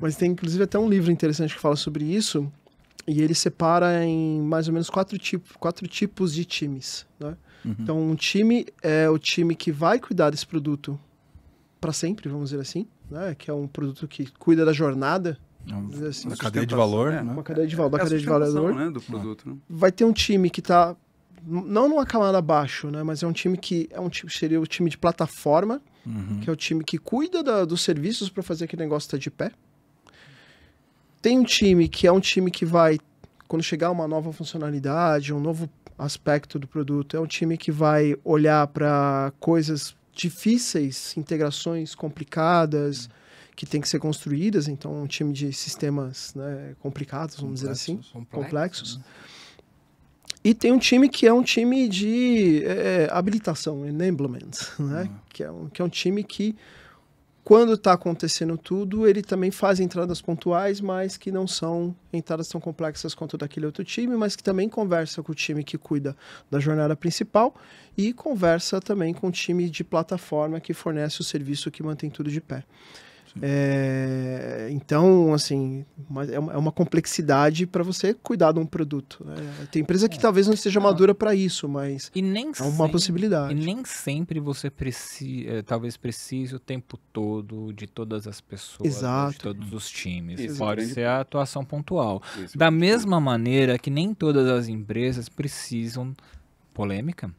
Mas tem, inclusive, até um livro interessante que fala sobre isso, e ele separa em mais ou menos quatro tipos de times, né? Então, um time é o time que vai cuidar desse produto para sempre, vamos dizer assim, né? Que é um produto que cuida da jornada, vamos dizer assim. Da cadeia de valor, né? Uma cadeia de valor, da É a cadeia de valor, né, do produto, né? Vai ter um time que está não numa camada abaixo, né? Mas é um time que seria o time de plataforma, que é o time que cuida dos serviços para fazer aquele negócio estar de pé. Tem um time que é um time que vai, quando chegar uma nova funcionalidade, um novo aspecto do produto, é um time que vai olhar para coisas difíceis, integrações complicadas, que tem que ser construídas, então um time de sistemas, né, complicados, vamos dizer assim, complexos. Né? E tem um time que é um time de habilitação, enablement, né? Que é um time que, quando está acontecendo tudo, ele também faz entradas pontuais, mas que não são entradas tão complexas quanto daquele outro time, mas que também conversa com o time que cuida da jornada principal e conversa também com o time de plataforma que fornece o serviço que mantém tudo de pé. Então, assim, é uma complexidade para você cuidar de um produto. Né? Tem empresa que talvez não esteja madura para isso, mas é uma possibilidade. E nem sempre você talvez precise o tempo todo de todas as pessoas, de todos os times. Isso pode ser a atuação pontual. Da mesma maneira que nem todas as empresas precisam, polêmica,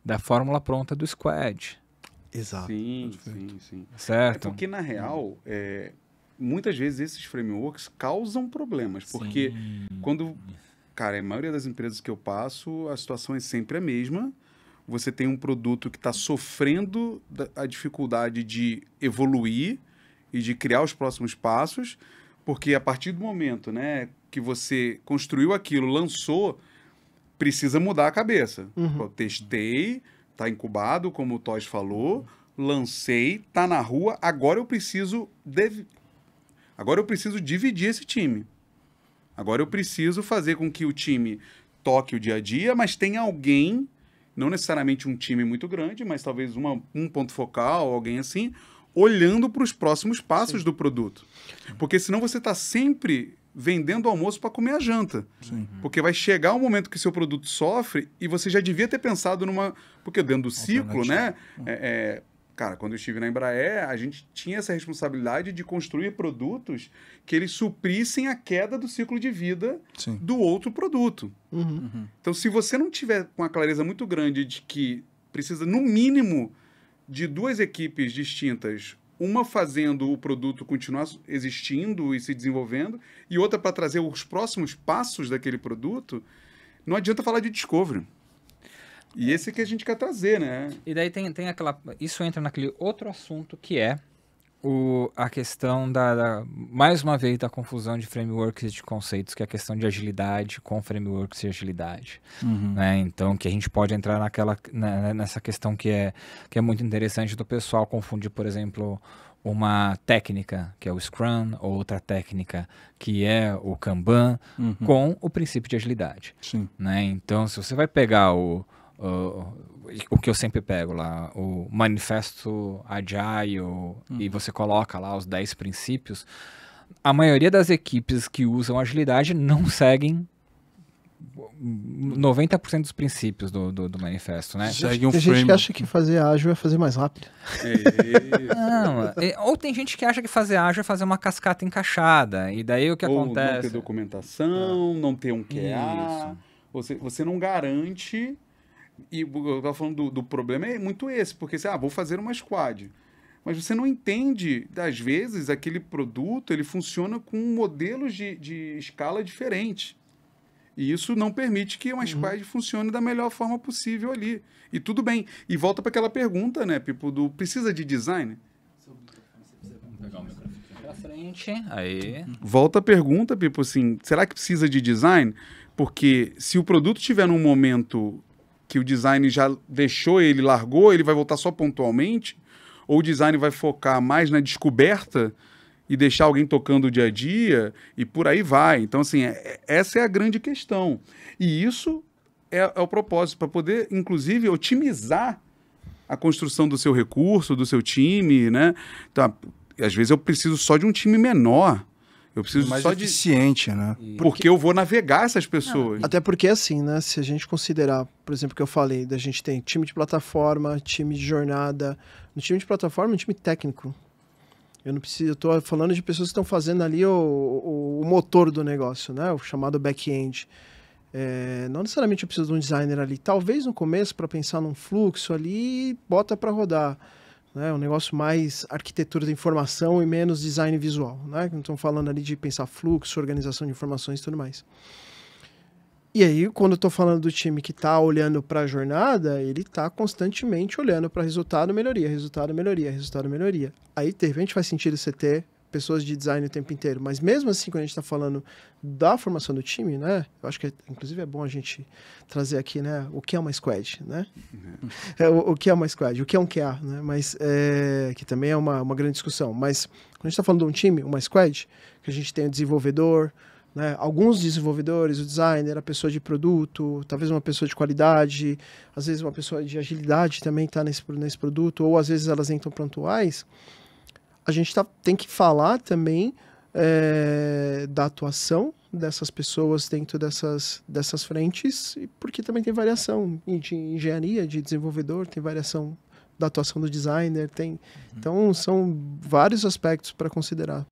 da fórmula pronta do squad. Exato. Sim. Certo? É porque, na real, muitas vezes esses frameworks causam problemas. Porque cara, a maioria das empresas que eu passo, a situação é sempre a mesma. Você tem um produto que está sofrendo a dificuldade de evoluir e de criar os próximos passos, porque a partir do momento, né, que você construiu aquilo, lançou, precisa mudar a cabeça. Eu testei, está incubado, como o Toys falou, lancei, está na rua, agora eu preciso dividir esse time. Agora eu preciso fazer com que o time toque o dia a dia, mas tenha alguém, não necessariamente um time muito grande, mas talvez um ponto focal, alguém assim, olhando para os próximos passos do produto. Porque senão você está sempre vendendo almoço para comer a janta. Porque vai chegar um momento que seu produto sofre e você já devia ter pensado numa... Porque dentro do ciclo, né? Cara, quando eu estive na Embraer, a gente tinha essa responsabilidade de construir produtos que eles suprissem a queda do ciclo de vida do outro produto. Então, se você não tiver com a clareza muito grande de que precisa, no mínimo, de duas equipes distintas, uma fazendo o produto continuar existindo e se desenvolvendo, e outra para trazer os próximos passos daquele produto, não adianta falar de discovery. E esse que a gente quer trazer, né? E daí tem aquela... Isso entra naquele outro assunto que é a questão mais uma vez, da confusão de frameworks e de conceitos, que é a questão de agilidade com frameworks e agilidade. Né? Então, que a gente pode entrar nessa questão que é muito interessante do pessoal confundir, por exemplo, uma técnica, que é o Scrum, ou outra técnica, que é o Kanban, com o princípio de agilidade. Né? Então, se você vai pegar o que eu sempre pego lá, o manifesto Agile, e você coloca lá os 10 princípios, a maioria das equipes que usam agilidade não seguem 90% dos princípios do manifesto, né? Tem gente que acha que fazer ágil é fazer mais rápido. Não, ou tem gente que acha que fazer ágil é fazer uma cascata encaixada, e daí o que acontece? Não ter documentação, não ter um QA, você não garante... E eu estava falando do problema é muito esse, porque você, vou fazer uma squad. Mas você não entende, às vezes, aquele produto, ele funciona com modelos de escala diferentes. E isso não permite que uma squad funcione da melhor forma possível ali. E tudo bem. E volta para aquela pergunta, né, Pipo, precisa de design? Vou pegar o microfone pra frente, aí... Volta a pergunta, Pipo, assim, será que precisa de design? Porque se o produto estiver num momento... que o design já deixou ele, largou, ele vai voltar só pontualmente? Ou o design vai focar mais na descoberta e deixar alguém tocando o dia a dia? E por aí vai. Então, assim, essa é a grande questão. E isso é o propósito, para poder, inclusive, otimizar a construção do seu recurso, do seu time, né? Então, às vezes eu preciso só de um time menor, Eu preciso mais só de... eficiente, né? Porque eu vou navegar essas pessoas. Até porque, assim, né? Se a gente considerar, por exemplo, que eu falei, da gente tem time de plataforma, time de jornada. No time de plataforma, um time técnico. Eu não preciso, eu tô falando de pessoas que estão fazendo ali o motor do negócio, né? O chamado back-end. Não necessariamente eu preciso de um designer ali. Talvez no começo, para pensar num fluxo ali, bota para rodar. Né? Um negócio mais arquitetura da informação e menos design visual. Né? Não estamos falando ali de pensar fluxo, organização de informações e tudo mais. E aí, quando eu estou falando do time que está olhando para a jornada, ele está constantemente olhando para resultado, melhoria, resultado, melhoria, resultado, melhoria. Aí, de repente, faz sentido você ter pessoas de design o tempo inteiro. Mas mesmo assim, quando a gente está falando da formação do time, né? Eu acho que, inclusive, é bom a gente trazer aqui, né? O que é uma squad, né? O que é uma squad? O que é um QA, né? Mas, que também é uma grande discussão. Mas, quando a gente está falando de um time, uma squad, que a gente tem o desenvolvedor, né? Alguns desenvolvedores, o designer, a pessoa de produto, talvez uma pessoa de qualidade, às vezes uma pessoa de agilidade também está nesse produto, ou às vezes elas entram pontuais. A gente tem que falar também da atuação dessas pessoas dentro dessas frentes, porque também tem variação de engenharia, de desenvolvedor, tem variação da atuação do designer, tem. Então, são vários aspectos para considerar.